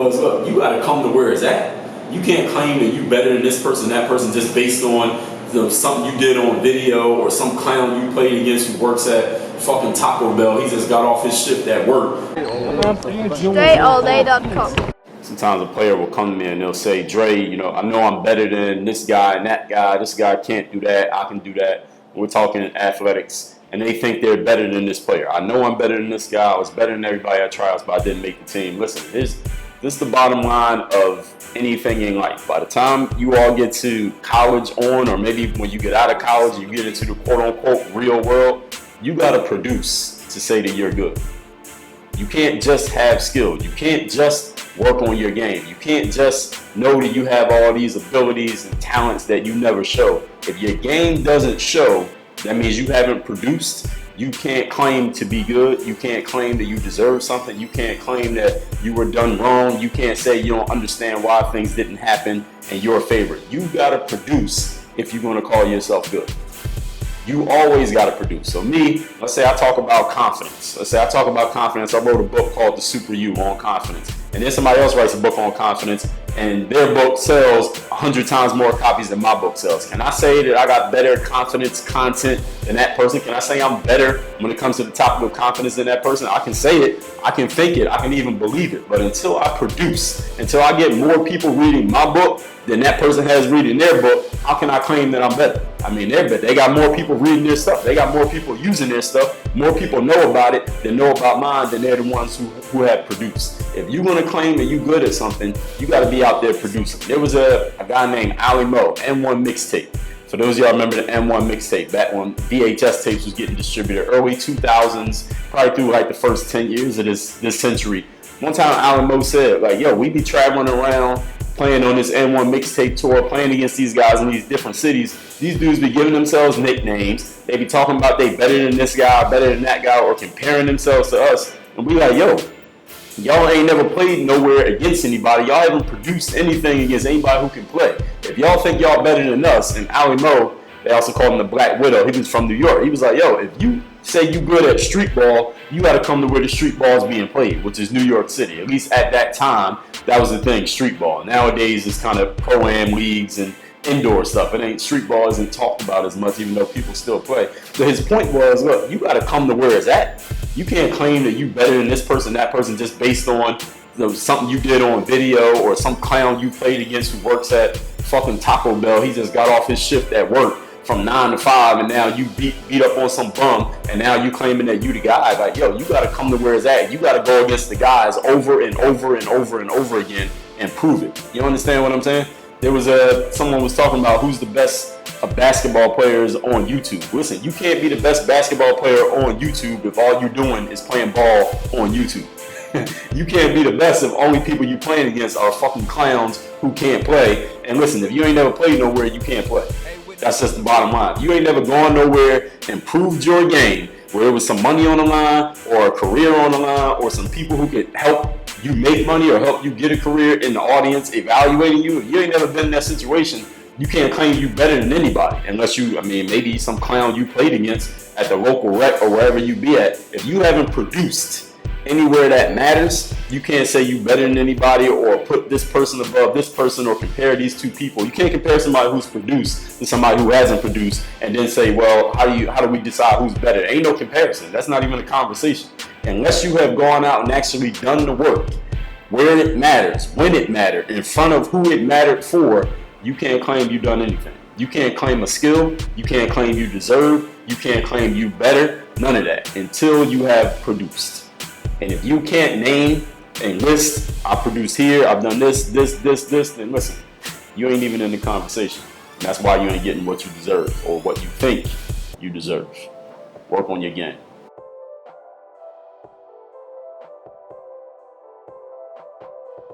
Because look, you got to come to where it's at. You can't claim that you better than this person, that person, just based on something you did on video or some clown you played against who works at fucking Taco Bell. He just got off his shift at work. DreAllDay.com. Sometimes a player will come to me and they'll say, Dre, you know, I know I'm better than this guy and that guy. This guy can't do that. I can do that. We're talking athletics. And they think they're better than this player. I know I'm better than this guy. I was better than everybody at tryouts, but I didn't make the team. Listen, this is the bottom line of anything in life. By the time you all get to college on, or maybe when you get out of college and you get into the quote-unquote real world, you got to produce to say that you're good. You can't just have skill. You can't just work on your game. You can't just know that you have all these abilities and talents that you never show. If your game doesn't show, that means you haven't produced. You can't claim to be good. You can't claim that you deserve something. You can't claim that you were done wrong. You can't say you don't understand why things didn't happen in your favor. You gotta produce if you're gonna call yourself good. You always gotta produce. So me, let's say I talk about confidence. I wrote a book called The Super You on confidence. And then somebody else writes a book on confidence and their book sells 100 times more copies than my book sells. Can I say that I got better confidence content than that person? Can I say I'm better when it comes to the topic of confidence than that person? I can say it, I can think it, I can even believe it. But until I produce, until I get more people reading my book than that person has reading their book, how can I claim that I'm better? I mean, they got more people reading their stuff. They got more people using their stuff. More people know about it than know about mine, than they're the ones who have produced. If you're going to claim that you're good at something, you got to be out there producing. There was a guy named Ali Mo, M1 Mixtape. For those of y'all remember the M1 Mixtape, back when VHS tapes was getting distributed, early 2000s, probably through like the first 10 years of this century. One time Ali Mo said, like, yo, we be traveling around playing on this M1 Mixtape tour, playing against these guys in these different cities. These dudes be giving themselves nicknames. They be talking about they better than this guy, better than that guy, or comparing themselves to us. And we like, yo, y'all ain't never played nowhere against anybody. Y'all haven't produced anything against anybody who can play. If y'all think y'all better than us, and Ali Mo, they also called him the Black Widow. He was from New York. He was like, yo, if you say you good at street ball, you got to come to where the street ball is being played, which is New York City. At least at that time, that was the thing, street ball. Nowadays, it's kind of pro-am leagues and indoor stuff. Street ball isn't talked about as much, even though people still play. So his point was, look, you got to come to where it's at. You can't claim that you better than this person, that person, just based on something you did on video or some clown you played against who works at fucking Taco Bell. He just got off his shift at work from 9 to 5, and now you beat up on some bum, and now you claiming that you the guy. Like, yo, you got to come to where it's at. You got to go against the guys over and over and over and over again and prove it. You understand what I'm saying? There was someone was talking about who's the best of basketball players on YouTube. Listen, you can't be the best basketball player on YouTube if all you're doing is playing ball on YouTube. You can't be the best if only people you playing against are fucking clowns who can't play. And listen, if you ain't never played nowhere, you can't play. That's just the bottom line. You ain't never gone nowhere and proved your game where there was some money on the line or a career on the line or some people who could help you make money or help you get a career in the audience evaluating you. If you ain't never been in that situation, you can't claim you better than anybody unless you, maybe some clown you played against at the local rec or wherever you be at. If you haven't produced anywhere that matters, you can't say you better than anybody or put this person above this person or compare these two people. You can't compare somebody who's produced to somebody who hasn't produced and then say, well, how do we decide who's better? There ain't no comparison. That's not even a conversation. Unless you have gone out and actually done the work where it matters, when it mattered, in front of who it mattered for, you can't claim you've done anything. You can't claim a skill. You can't claim you deserve. You can't claim you better. None of that until you have produced. And if you can't name and list, I produced here, I've done this, then listen, you ain't even in the conversation. And that's why you ain't getting what you deserve or what you think you deserve. Work on your game.